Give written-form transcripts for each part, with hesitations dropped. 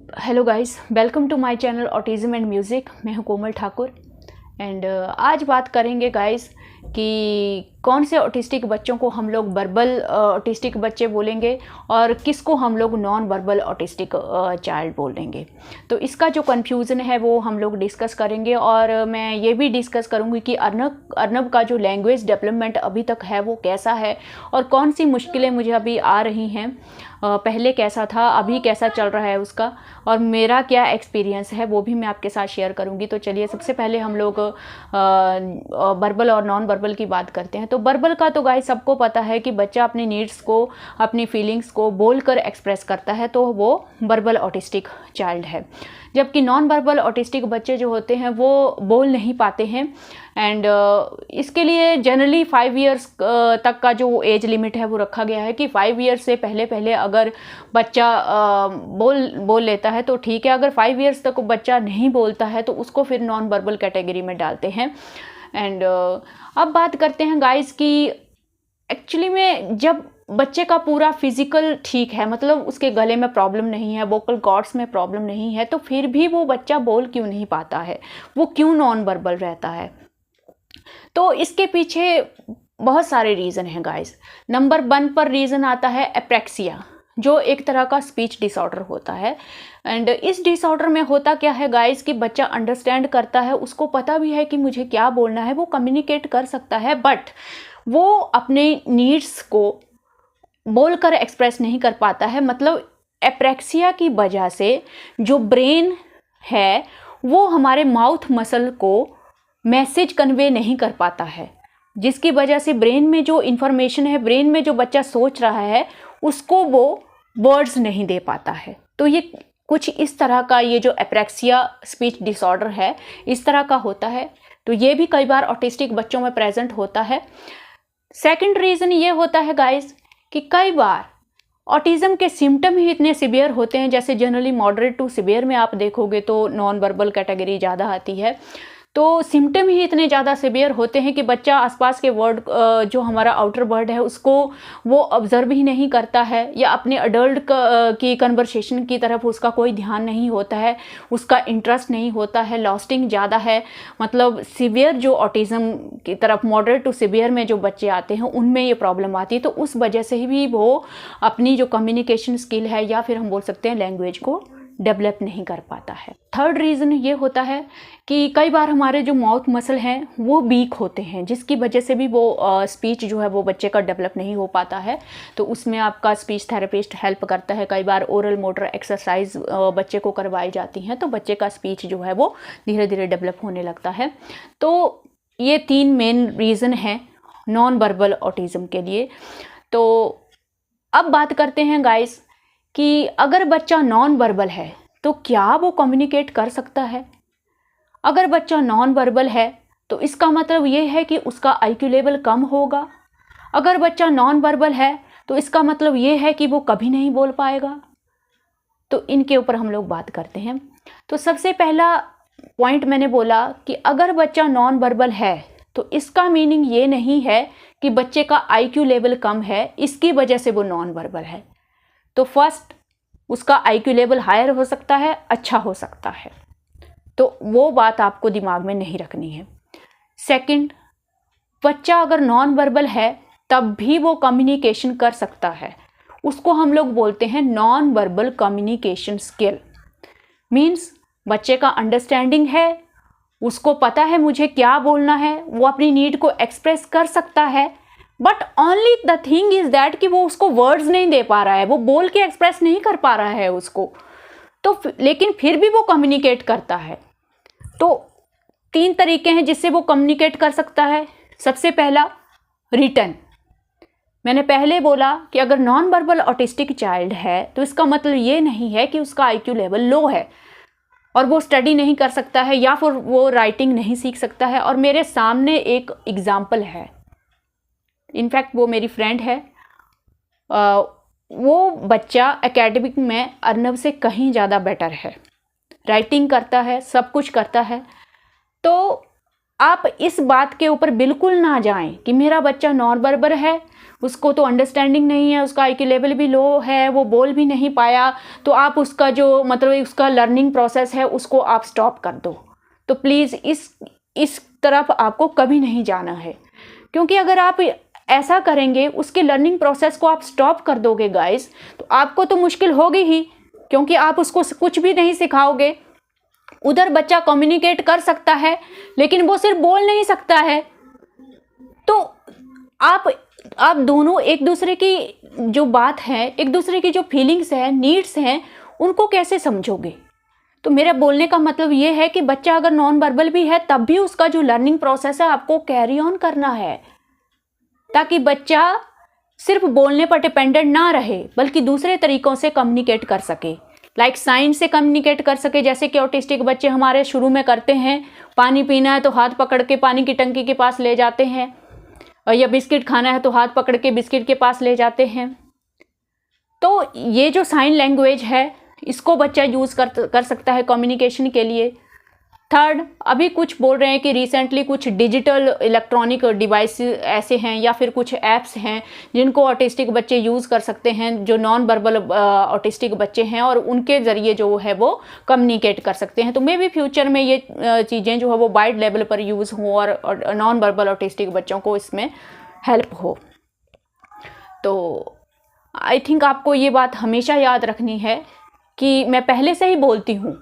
Hello guys, welcome to my channel autism and music. मैं हूं कोमल Thakur and आज बात करेंगे गाइस कि कौन से ऑटिस्टिक बच्चों को हम लोग वर्बल ऑटिस्टिक बच्चे बोलेंगे और किसको हम लोग नॉन वर्बल ऑटिस्टिक चाइल्ड बोलेंगे। तो इसका जो कन्फ्यूज़न है वो हम लोग डिस्कस करेंगे और मैं ये भी डिस्कस करूँगी कि अर्नब का जो लैंग्वेज डेवलपमेंट अभी तक है वो कैसा है और कौन सी मुश्किलें मुझे अभी आ रही हैं, पहले कैसा था, अभी कैसा चल रहा है उसका, और मेरा क्या एक्सपीरियंस है वो भी मैं आपके साथ शेयर करूंगी। तो चलिए सबसे पहले हम लोग वर्बल और नॉन वर्बल की बात करते हैं। तो वर्बल का तो गाइस सबको पता है कि बच्चा अपनी नीड्स को, अपनी फीलिंग्स को बोलकर एक्सप्रेस करता है, तो वो वर्बल ऑटिस्टिक चाइल्ड है। जबकि नॉन वर्बल ऑटिस्टिक बच्चे जो होते हैं वो बोल नहीं पाते हैं एंड इसके लिए जनरली 5 इयर्स तक का जो एज लिमिट है वो रखा गया है कि 5 इयर्स से पहले अगर बच्चा बोल लेता है तो ठीक है। अगर 5 इयर्स तक बच्चा नहीं बोलता है तो उसको फिर नॉन वर्बल कैटेगरी में डालते हैं। एंड अब बात करते हैं गाइस कि एक्चुअली में जब बच्चे का पूरा फिजिकल ठीक है, मतलब उसके गले में प्रॉब्लम नहीं है, वोकल कॉर्ड्स में प्रॉब्लम नहीं है, तो फिर भी वो बच्चा बोल क्यों नहीं पाता है, वो क्यों नॉन वर्बल रहता है। तो इसके पीछे बहुत सारे रीज़न हैं गाइस। नंबर 1 पर रीज़न आता है एप्रेक्सिया, जो एक तरह का स्पीच डिसऑर्डर होता है। एंड इस डिसऑर्डर में होता क्या है गाइस कि बच्चा अंडरस्टैंड करता है, उसको पता भी है कि मुझे क्या बोलना है, वो कम्युनिकेट कर सकता है, बट वो अपने नीड्स को बोलकर एक्सप्रेस नहीं कर पाता है। मतलब एप्रेक्सिया की वजह से जो ब्रेन है वो हमारे माउथ मसल को मैसेज कन्वे नहीं कर पाता है, जिसकी वजह से ब्रेन में जो इंफॉर्मेशन है, ब्रेन में जो बच्चा सोच रहा है, उसको वो वर्ड्स नहीं दे पाता है। तो ये कुछ इस तरह का, ये जो एप्रेक्सिया स्पीच डिसऑर्डर है इस तरह का होता है। तो ये भी कई बार ऑटिस्टिक बच्चों में प्रेजेंट होता है। सेकंड रीज़न ये होता है गाइस कि कई बार ऑटिज़म के सिम्टम ही इतने सिवियर होते हैं, जैसे जनरली मॉडरेट टू सिवियर में आप देखोगे तो नॉन वर्बल कैटेगरी ज़्यादा आती है। तो सिम्टम ही इतने ज़्यादा सिवियर होते हैं कि बच्चा आसपास के वर्ड, जो हमारा आउटर वर्ड है, उसको वो ऑब्जर्व ही नहीं करता है, या अपने अडल्ट की कन्वर्सेशन की तरफ उसका कोई ध्यान नहीं होता है, उसका इंटरेस्ट नहीं होता है, लॉस्टिंग ज़्यादा है। मतलब सिवियर जो ऑटिज़म की तरफ, मॉडरेट टू सिवियर में जो बच्चे आते हैं उनमें ये प्रॉब्लम आती है। तो उस वजह से भी वो अपनी जो कम्युनिकेशन स्किल है, या फिर हम बोल सकते हैं लैंग्वेज को डेवलप नहीं कर पाता है। थर्ड रीज़न ये होता है कि कई बार हमारे जो माउथ मसल हैं वो वीक होते हैं, जिसकी वजह से भी वो स्पीच जो है वो बच्चे का डेवलप नहीं हो पाता है। तो उसमें आपका स्पीच थेरेपिस्ट हेल्प करता है। कई बार ओरल मोटर एक्सरसाइज बच्चे को करवाई जाती हैं, तो बच्चे का स्पीच जो है वो धीरे धीरे डेवलप होने लगता है। तो ये 3 मेन रीज़न हैं नॉन वर्बल ऑटिज़म के लिए। तो अब बात करते हैं गाइस कि अगर बच्चा नॉन वर्बल है तो क्या वो कम्युनिकेट कर सकता है। अगर बच्चा नॉन वर्बल है तो इसका मतलब ये है कि उसका आईक्यू लेवल कम होगा। अगर बच्चा नॉन वर्बल है तो इसका मतलब ये है कि वो कभी नहीं बोल पाएगा। तो इनके ऊपर हम लोग बात करते हैं। तो सबसे पहला पॉइंट मैंने बोला कि अगर बच्चा नॉन वर्बल है तो इसका मीनिंग ये नहीं है कि बच्चे का आईक्यू लेवल कम है, इसकी वजह से वो नॉन वर्बल है। तो फर्स्ट, उसका आईक्यू लेवल हायर हो सकता है, अच्छा हो सकता है, तो वो बात आपको दिमाग में नहीं रखनी है। सेकंड, बच्चा अगर नॉन वर्बल है तब भी वो कम्युनिकेशन कर सकता है, उसको हम लोग बोलते हैं non verbal communication skill. Means बच्चे का अंडरस्टैंडिंग है, उसको पता है मुझे क्या बोलना है, वो अपनी नीड को एक्सप्रेस कर सकता है, but only the thing is that कि वो उसको वर्ड्स नहीं दे पा रहा है, वो बोल के एक्सप्रेस नहीं कर पा रहा है उसको, तो लेकिन फिर भी वो कम्युनिकेट करता है। तो 3 तरीके हैं जिससे वो कम्युनिकेट कर सकता है। सबसे पहला, रिटन। मैंने पहले बोला कि अगर नॉन वर्बल ऑटिस्टिक चाइल्ड है तो इसका मतलब ये नहीं है कि उसका आईक्यू लेवल लो है और वो स्टडी नहीं कर सकता है या फिर वो राइटिंग नहीं सीख सकता है। और मेरे सामने एक एग्जाम्पल है, इनफैक्ट वो मेरी फ्रेंड है। वो बच्चा एकेडमिक में अर्नब से कहीं ज़्यादा बेटर है, राइटिंग करता है, सब कुछ करता है। तो आप इस बात के ऊपर बिल्कुल ना जाएं कि मेरा बच्चा नॉन वर्बल है, उसको तो अंडरस्टैंडिंग नहीं है, उसका IQ लेवल भी लो है, वो बोल भी नहीं पाया, तो आप उसका जो मतलब उसका लर्निंग प्रोसेस है उसको आप स्टॉप कर दो। तो प्लीज़ इस तरफ आपको कभी नहीं जाना है, क्योंकि अगर आप ऐसा करेंगे, उसके लर्निंग प्रोसेस को आप स्टॉप कर दोगे गाइस, तो आपको तो मुश्किल होगी ही, क्योंकि आप उसको कुछ भी नहीं सिखाओगे। उधर बच्चा कम्युनिकेट कर सकता है लेकिन वो सिर्फ बोल नहीं सकता है। तो आप दोनों एक दूसरे की जो बात है, एक दूसरे की जो फीलिंग्स है, नीड्स हैं, उनको कैसे समझोगे? तो मेरा बोलने का मतलब ये है कि बच्चा अगर नॉन वर्बल भी है तब भी उसका जो लर्निंग प्रोसेस है आपको कैरी ऑन करना है, ताकि बच्चा सिर्फ बोलने पर डिपेंडेंट ना रहे बल्कि दूसरे तरीकों से कम्युनिकेट कर सके, लाइक साइन से कम्युनिकेट कर सके। जैसे कि ऑटिस्टिक बच्चे हमारे शुरू में करते हैं, पानी पीना है तो हाथ पकड़ के पानी की टंकी के पास ले जाते हैं, या बिस्किट खाना है तो हाथ पकड़ के बिस्किट के पास ले जाते हैं। तो ये जो साइन लैंग्वेज है इसको बच्चा यूज़ कर सकता है कम्युनिकेशन के लिए। थर्ड, अभी कुछ बोल रहे हैं कि रिसेंटली कुछ डिजिटल इलेक्ट्रॉनिक डिवाइस ऐसे हैं या फिर कुछ ऐप्स हैं जिनको ऑटिस्टिक बच्चे यूज़ कर सकते हैं, जो नॉन वर्बल ऑटिस्टिक बच्चे हैं, और उनके ज़रिए जो है वो कम्युनिकेट कर सकते हैं। तो मे भी फ्यूचर में ये चीज़ें जो है वो वाइड लेवल पर यूज़ हो और नॉन वर्बल ऑटिस्टिक बच्चों को इसमें हेल्प हो। तो आई थिंक आपको ये बात हमेशा याद रखनी है कि मैं पहले से ही बोलती हूँ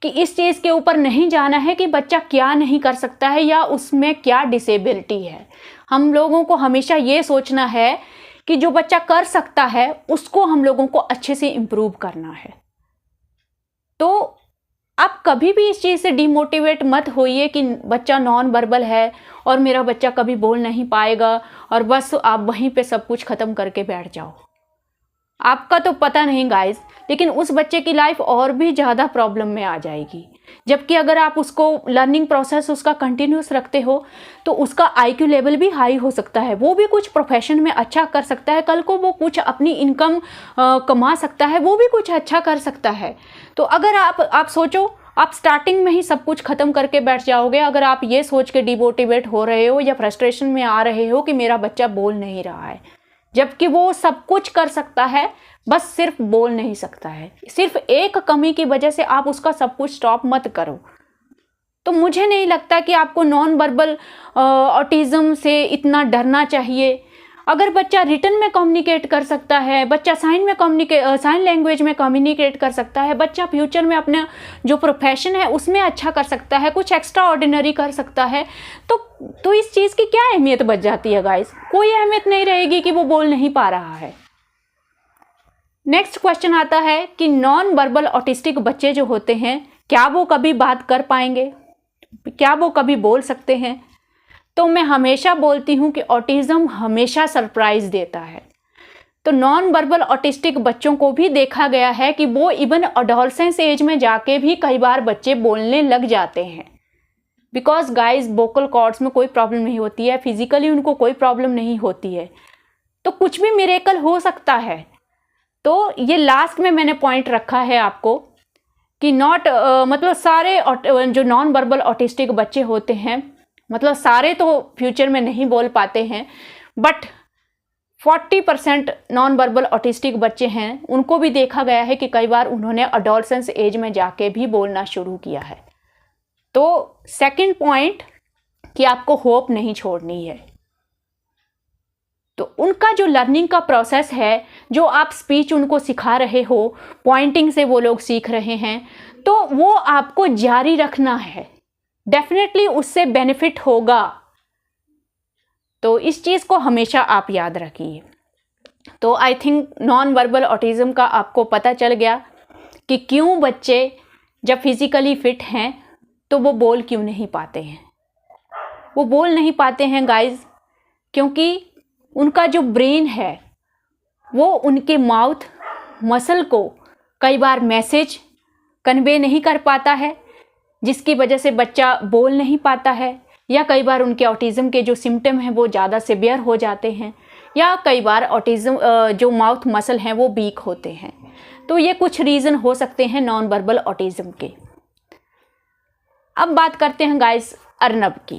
कि इस चीज़ के ऊपर नहीं जाना है कि बच्चा क्या नहीं कर सकता है या उसमें क्या डिसेबिलिटी है। हम लोगों को हमेशा ये सोचना है कि जो बच्चा कर सकता है उसको हम लोगों को अच्छे से इम्प्रूव करना है। तो आप कभी भी इस चीज़ से डिमोटिवेट मत होइए कि बच्चा नॉन वर्बल है और मेरा बच्चा कभी बोल नहीं पाएगा और बस आप वहीं पे सब कुछ ख़त्म करके बैठ जाओ। आपका तो पता नहीं गाइस, लेकिन उस बच्चे की लाइफ और भी ज़्यादा प्रॉब्लम में आ जाएगी। जबकि अगर आप उसको लर्निंग प्रोसेस उसका कंटिन्यूस रखते हो तो उसका IQ लेवल भी हाई हो सकता है, वो भी कुछ प्रोफेशन में अच्छा कर सकता है, कल को वो कुछ अपनी इनकम कमा सकता है, वो भी कुछ अच्छा कर सकता है। तो अगर आप सोचो, आप स्टार्टिंग में ही सब कुछ ख़त्म करके बैठ जाओगे अगर आप ये सोच के डिमोटिवेट हो रहे हो या फ्रस्ट्रेशन में आ रहे हो कि मेरा बच्चा बोल नहीं रहा है, जबकि वो सब कुछ कर सकता है, बस सिर्फ बोल नहीं सकता है। सिर्फ एक कमी की वजह से आप उसका सब कुछ स्टॉप मत करो। तो मुझे नहीं लगता कि आपको नॉन वर्बल ऑटिज्म से इतना डरना चाहिए। अगर बच्चा रिटन में कम्युनिकेट कर सकता है, बच्चा साइन लैंग्वेज में कम्युनिकेट कर सकता है, बच्चा फ्यूचर में अपना जो प्रोफेशन है उसमें अच्छा कर सकता है, कुछ एक्स्ट्रा ऑर्डिनरी कर सकता है, तो इस चीज़ की क्या अहमियत बच जाती है गाइस? कोई अहमियत नहीं रहेगी कि वो बोल नहीं पा रहा है। नेक्स्ट क्वेश्चन आता है कि नॉन वर्बल ऑटिस्टिक बच्चे जो होते हैं क्या वो कभी बात कर पाएंगे, क्या वो कभी बोल सकते हैं? तो मैं हमेशा बोलती हूँ कि ऑटिज़म हमेशा सरप्राइज़ देता है। तो नॉन वर्बल ऑटिस्टिक बच्चों को भी देखा गया है कि वो इवन एडोलसेंस एज में जाके भी कई बार बच्चे बोलने लग जाते हैं। बिकॉज गाइज वोकल कॉर्ड्स में कोई प्रॉब्लम नहीं होती है, फिजिकली उनको कोई प्रॉब्लम नहीं होती है, तो कुछ भी मिरेकल हो सकता है। तो ये लास्ट में मैंने पॉइंट रखा है आपको कि मतलब सारे जो नॉन वर्बल ऑटिस्टिक बच्चे होते हैं, मतलब सारे तो फ्यूचर में नहीं बोल पाते हैं, बट 40% नॉन वर्बल ऑटिस्टिक बच्चे हैं, उनको भी देखा गया है कि कई बार उन्होंने एडोलसेंस एज में जाके भी बोलना शुरू किया है। तो सेकंड पॉइंट कि आपको होप नहीं छोड़नी है। तो उनका जो लर्निंग का प्रोसेस है, जो आप स्पीच उनको सिखा रहे हो, पॉइंटिंग से वो लोग सीख रहे हैं, तो वो आपको जारी रखना है। डेफिनेटली उससे बेनिफिट होगा। तो इस चीज़ को हमेशा आप याद रखिए। तो I think non verbal autism का आपको पता चल गया कि क्यों बच्चे जब फिज़िकली फिट हैं तो वो बोल क्यों नहीं पाते हैं। वो बोल नहीं पाते हैं गाइज क्योंकि उनका जो ब्रेन है वो उनके माउथ मसल को कई बार मैसेज कन्वे नहीं कर पाता है, जिसकी वजह से बच्चा बोल नहीं पाता है, या कई बार उनके ऑटिज़म के जो सिम्टम हैं वो ज़्यादा सिवियर हो जाते हैं, या कई बार ऑटिज़म जो माउथ मसल हैं वो वीक होते हैं। तो ये कुछ रीज़न हो सकते हैं नॉन वर्बल ऑटिज़म के। अब बात करते हैं गाइस अर्नब की।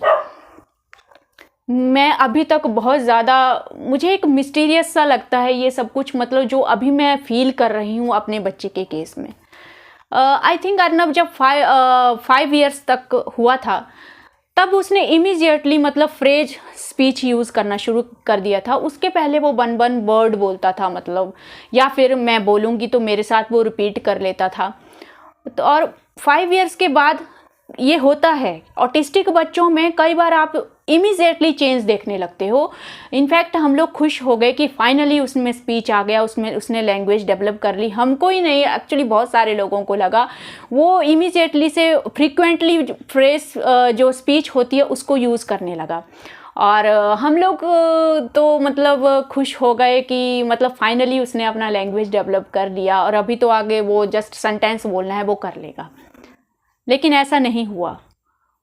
मैं अभी तक बहुत ज़्यादा, मुझे एक मिस्टीरियस सा लगता है ये सब कुछ, मतलब जो अभी मैं फील कर रही हूँ अपने बच्चे के केस में। आई थिंक अर्नब जब 5 ईयर्स तक हुआ था, तब उसने इमीडिएटली मतलब फ्रेज स्पीच यूज़ करना शुरू कर दिया था। उसके पहले वो वन वन वर्ड बोलता था, मतलब या फिर मैं बोलूँगी तो मेरे साथ वो रिपीट कर लेता था। तो और 5 ईयर्स के बाद ये होता है ऑटिस्टिक बच्चों में, कई बार आप इमीडिएटली चेंज देखने लगते हो। इनफैक्ट हम लोग खुश हो गए कि फाइनली उसमें स्पीच आ गया, उसने लैंग्वेज डेवलप कर ली। हमको ही नहीं, एक्चुअली बहुत सारे लोगों को लगा वो इमीडिएटली से फ्रीक्वेंटली फ्रेज जो स्पीच होती है उसको यूज़ करने लगा। और हम लोग तो मतलब खुश हो गए कि मतलब फाइनली उसने अपना लैंग्वेज डेवलप कर लिया और अभी तो आगे वो जस्ट सेंटेंस बोलना है वो कर लेगा। लेकिन ऐसा नहीं हुआ।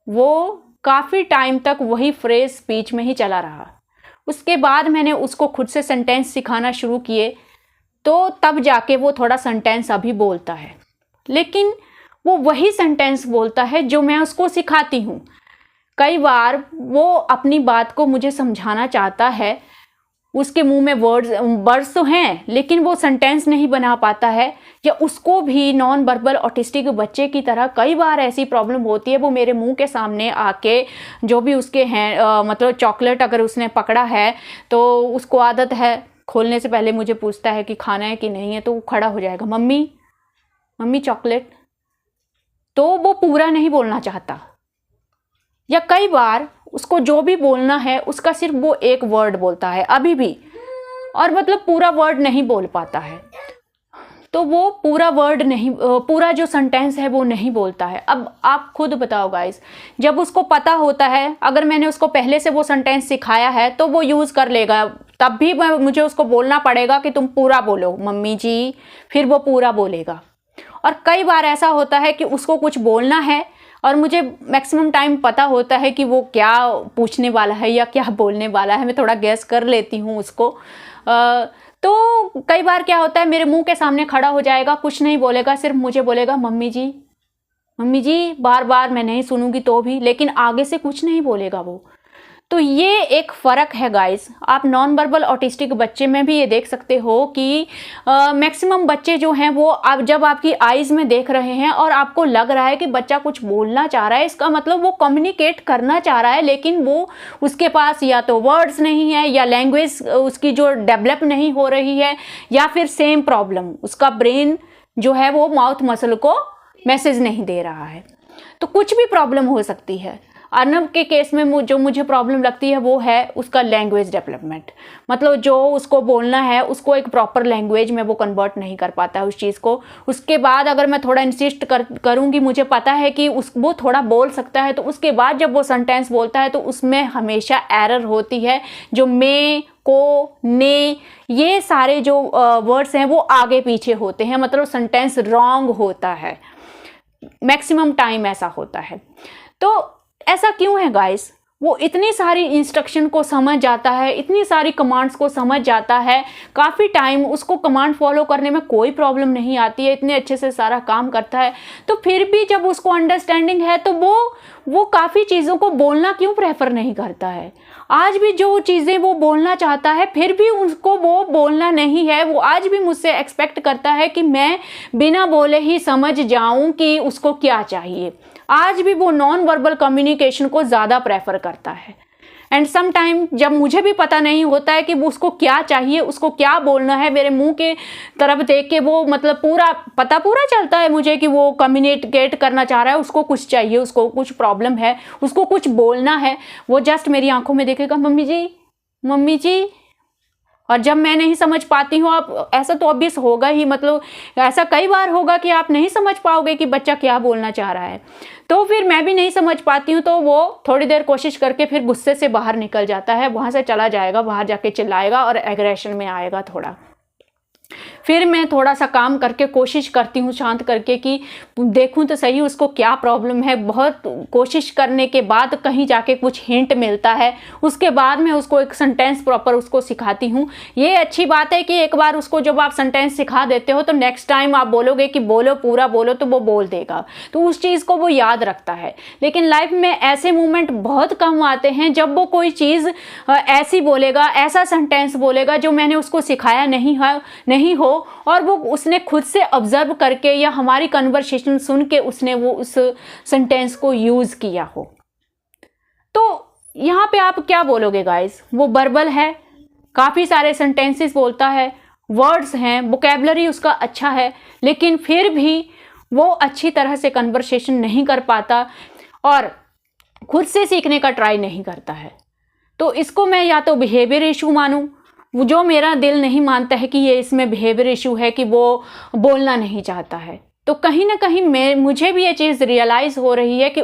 वो काफ़ी टाइम तक वही फ्रेज स्पीच में ही चला रहा। उसके बाद मैंने उसको खुद से सेंटेंस सिखाना शुरू किए, तो तब जाके वो थोड़ा सेंटेंस अभी बोलता है, लेकिन वो वही सेंटेंस बोलता है जो मैं उसको सिखाती हूँ। कई बार वो अपनी बात को मुझे समझाना चाहता है, उसके मुंह में वर्ड्स तो हैं लेकिन वो सेंटेंस नहीं बना पाता है, या उसको भी नॉन वर्बल ऑटिस्टिक बच्चे की तरह कई बार ऐसी प्रॉब्लम होती है। वो मेरे मुंह के सामने आके जो भी उसके हैं मतलब चॉकलेट अगर उसने पकड़ा है तो उसको आदत है खोलने से पहले मुझे पूछता है कि खाना है कि नहीं है, तो वो खड़ा हो जाएगा, मम्मी मम्मी चॉकलेट। तो वो पूरा नहीं बोलना चाहता, या कई बार उसको जो भी बोलना है उसका सिर्फ वो एक वर्ड बोलता है अभी भी, और मतलब पूरा वर्ड नहीं बोल पाता है। तो वो पूरा वर्ड नहीं, पूरा जो सेंटेंस है वो नहीं बोलता है। अब आप खुद बताओ गाइस, जब उसको पता होता है, अगर मैंने उसको पहले से वो सेंटेंस सिखाया है तो वो यूज़ कर लेगा, तब भी मुझे उसको बोलना पड़ेगा कि तुम पूरा बोलो मम्मी जी, फिर वो पूरा बोलेगा। और कई बार ऐसा होता है कि उसको कुछ बोलना है और मुझे मैक्सिमम टाइम पता होता है कि वो क्या पूछने वाला है या क्या बोलने वाला है, मैं थोड़ा गैस कर लेती हूँ उसको। तो कई बार क्या होता है, मेरे मुंह के सामने खड़ा हो जाएगा, कुछ नहीं बोलेगा, सिर्फ मुझे बोलेगा मम्मी जी बार बार, मैं नहीं सुनूंगी तो भी, लेकिन आगे से कुछ नहीं बोलेगा वो। तो ये एक फ़र्क है गाइस। आप नॉन वर्बल ऑटिस्टिक बच्चे में भी ये देख सकते हो कि मैक्सिमम बच्चे जो हैं वो अब जब आपकी आइज़ में देख रहे हैं और आपको लग रहा है कि बच्चा कुछ बोलना चाह रहा है, इसका मतलब वो कम्युनिकेट करना चाह रहा है, लेकिन वो उसके पास या तो वर्ड्स नहीं है या लैंग्वेज उसकी जो डेवलप नहीं हो रही है, या फिर सेम प्रॉब्लम उसका ब्रेन जो है वो माउथ मसल को मैसेज नहीं दे रहा है। तो कुछ भी प्रॉब्लम हो सकती है। अर्नब के केस में जो मुझे प्रॉब्लम लगती है वो है उसका लैंग्वेज डेवलपमेंट, मतलब जो उसको बोलना है उसको एक प्रॉपर लैंग्वेज में वो कन्वर्ट नहीं कर पाता है उस चीज़ को। उसके बाद अगर मैं थोड़ा इंसिस्ट करूँगी, मुझे पता है कि वो थोड़ा बोल सकता है, तो उसके बाद जब वो सेंटेंस बोलता है तो उसमें हमेशा एरर होती है। जो में, को, ने, ये सारे जो वर्ड्स हैं वो आगे पीछे होते हैं, मतलब सेंटेंस रॉन्ग होता है। मैक्सिमम टाइम ऐसा होता है। तो ऐसा क्यों है गाइस? वो इतनी सारी इंस्ट्रक्शन को समझ जाता है, इतनी सारी कमांड्स को समझ जाता है, काफ़ी टाइम उसको कमांड फॉलो करने में कोई प्रॉब्लम नहीं आती है, इतने अच्छे से सारा काम करता है, तो फिर भी जब उसको अंडरस्टैंडिंग है तो वो काफ़ी चीज़ों को बोलना क्यों प्रेफर नहीं करता है? आज भी जो चीज़ें वो बोलना चाहता है फिर भी उसको वो बोलना नहीं है। वो आज भी मुझसे एक्सपेक्ट करता है कि मैं बिना बोले ही समझ जाऊं कि उसको क्या चाहिए। आज भी वो नॉन वर्बल कम्युनिकेशन को ज़्यादा प्रेफर करता है। एंड सम टाइम जब मुझे भी पता नहीं होता है कि वो उसको क्या चाहिए, उसको क्या बोलना है, मेरे मुंह के तरफ देख के वो मतलब पूरा चलता है मुझे कि वो कम्युनिकेट करना चाह रहा है, उसको कुछ चाहिए, उसको कुछ प्रॉब्लम है, उसको कुछ बोलना है। वो जस्ट मेरी आंखों में देखेगा मम्मी जी। और जब मैं नहीं समझ पाती हूँ, आप ऐसा तो ऑब्वियस होगा ही, मतलब ऐसा कई बार होगा कि आप नहीं समझ पाओगे कि बच्चा क्या बोलना चाह रहा है, तो फिर मैं भी नहीं समझ पाती हूँ, तो वो थोड़ी देर कोशिश करके फिर गुस्से से बाहर निकल जाता है, वहाँ से चला जाएगा, बाहर जाके चिल्लाएगा और एग्रेशन में आएगा थोड़ा। फिर मैं थोड़ा सा काम करके कोशिश करती हूँ शांत करके कि देखूँ तो सही उसको क्या प्रॉब्लम है। बहुत कोशिश करने के बाद कहीं जाके कुछ हिंट मिलता है, उसके बाद मैं उसको एक सेंटेंस प्रॉपर उसको सिखाती हूँ। ये अच्छी बात है कि एक बार उसको जब आप सेंटेंस सिखा देते हो तो नेक्स्ट टाइम आप बोलोगे कि बोलो, पूरा बोलो, तो वो बोल देगा, तो उस चीज़ को वो याद रखता है। लेकिन लाइफ में ऐसे मोमेंट बहुत कम आते हैं जब वो कोई चीज़ ऐसी बोलेगा, ऐसा सेंटेंस बोलेगा जो मैंने उसको सिखाया नहीं हो और वो उसने खुद से ऑब्जर्व करके या हमारी कन्वर्सेशन सुन के उसने वो उस सेंटेंस को यूज़ किया हो। तो यहाँ पे आप क्या बोलोगे गाइस? वो वर्बल है, काफ़ी सारे सेंटेंसेस बोलता है, वर्ड्स हैं, वोकैबुलरी उसका अच्छा है, लेकिन फिर भी वो अच्छी तरह से कन्वर्सेशन नहीं कर पाता और खुद से सीखने का ट्राई नहीं करता है। तो इसको मैं या तो बिहेवियर इशू मानूं, जो मेरा दिल नहीं मानता है कि ये इसमें बिहेवियर इशू है कि वो बोलना नहीं चाहता है। तो कहीं ना कहीं मुझे भी ये चीज़ रियलाइज़ हो रही है कि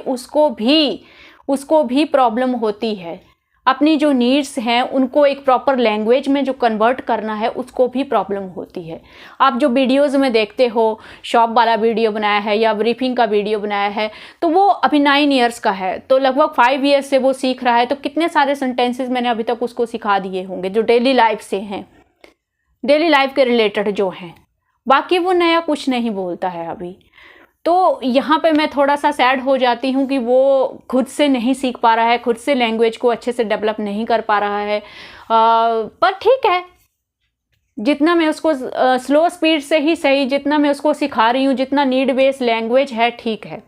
उसको भी प्रॉब्लम होती है। अपनी जो नीड्स हैं उनको एक प्रॉपर लैंग्वेज में जो कन्वर्ट करना है उसको भी प्रॉब्लम होती है। आप जो वीडियोस में देखते हो, शॉप वाला वीडियो बनाया है या ब्रीफिंग का वीडियो बनाया है, तो वो अभी 9 ईयर्स का है, तो लगभग 5 ईयर्स से वो सीख रहा है। तो कितने सारे सेंटेंसेस मैंने अभी तक उसको सिखा दिए होंगे जो डेली लाइफ से हैं, डेली लाइफ के रिलेटेड जो हैं। बाकी वो नया कुछ नहीं बोलता है अभी। तो यहाँ पे मैं थोड़ा सा सैड हो जाती हूँ कि वो खुद से नहीं सीख पा रहा है, खुद से लैंग्वेज को अच्छे से डेवलप नहीं कर पा रहा है। पर ठीक है, जितना मैं उसको स्लो स्पीड से ही सही, जितना मैं उसको सिखा रही हूँ, जितना नीड बेस्ड लैंग्वेज है, ठीक है।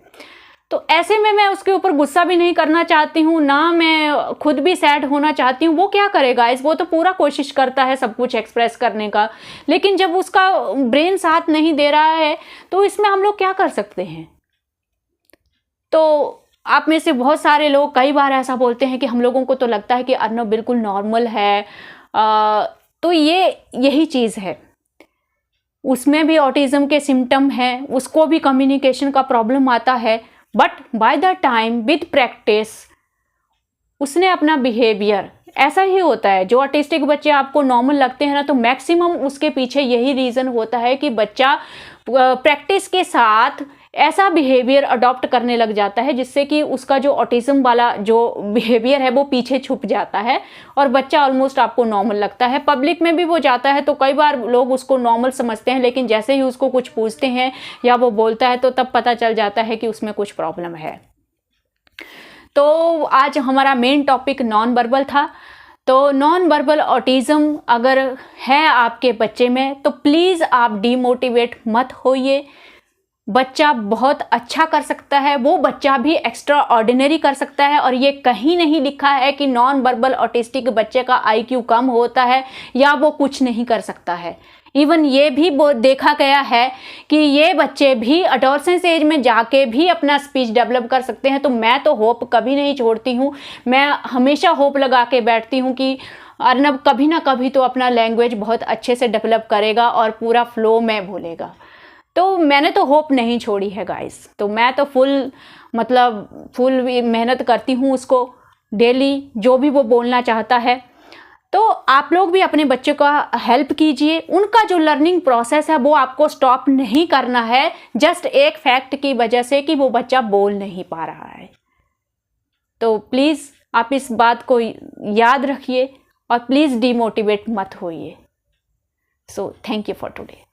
तो ऐसे में मैं उसके ऊपर गुस्सा भी नहीं करना चाहती हूँ, ना मैं खुद भी सैड होना चाहती हूँ। वो क्या करेगा वो तो पूरा कोशिश करता है सब कुछ एक्सप्रेस करने का, लेकिन जब उसका ब्रेन साथ नहीं दे रहा है तो इसमें हम लोग क्या कर सकते हैं? तो आप में से बहुत सारे लोग कई बार ऐसा बोलते हैं कि हम लोगों को तो लगता है कि अर्नव बिल्कुल नॉर्मल है। तो यही चीज़ है, उसमें भी ऑटिज्म के सिम्टम हैं, उसको भी कम्युनिकेशन का प्रॉब्लम आता है। But by the time with practice उसने अपना बिहेवियर, ऐसा ही होता है। जो ऑटिस्टिक बच्चे आपको नॉर्मल लगते हैं ना, तो मैक्सिमम उसके पीछे यही रीज़न होता है कि बच्चा प्रैक्टिस के साथ ऐसा बिहेवियर अडॉप्ट करने लग जाता है जिससे कि उसका जो ऑटिज्म वाला जो बिहेवियर है वो पीछे छुप जाता है और बच्चा ऑलमोस्ट आपको नॉर्मल लगता है। पब्लिक में भी वो जाता है तो कई बार लोग उसको नॉर्मल समझते हैं, लेकिन जैसे ही उसको कुछ पूछते हैं या वो बोलता है तो तब पता चल जाता है कि उसमें कुछ प्रॉब्लम है। तो आज हमारा मेन टॉपिक नॉन वर्बल था। तो नॉन वर्बल ऑटिज्म अगर है आपके बच्चे में तो प्लीज़ आप डीमोटिवेट मत होइए। बच्चा बहुत अच्छा कर सकता है, वो बच्चा भी एक्स्ट्रा ऑर्डिनरी कर सकता है। और ये कहीं नहीं लिखा है कि नॉन वर्बल ऑटिस्टिक बच्चे का IQ कम होता है या वो कुछ नहीं कर सकता है। इवन ये भी देखा गया है कि ये बच्चे भी एडोलसेंस एज में जाके भी अपना स्पीच डेवलप कर सकते हैं। तो मैं तो होप कभी नहीं छोड़ती हूँ, मैं हमेशा होप लगा के बैठती हूँ कि अर्नव कभी ना कभी तो अपना लैंग्वेज बहुत अच्छे से डेवलप करेगा और पूरा फ्लो में बोलेगा। तो मैंने तो होप नहीं छोड़ी है गाइस। तो मैं तो फुल मेहनत करती हूँ उसको डेली, जो भी वो बोलना चाहता है। तो आप लोग भी अपने बच्चे का हेल्प कीजिए। उनका जो लर्निंग प्रोसेस है वो आपको स्टॉप नहीं करना है जस्ट एक फैक्ट की वजह से कि वो बच्चा बोल नहीं पा रहा है। तो प्लीज़ आप इस बात को याद रखिए और प्लीज़ डीमोटिवेट मत होइए। So thank you for today.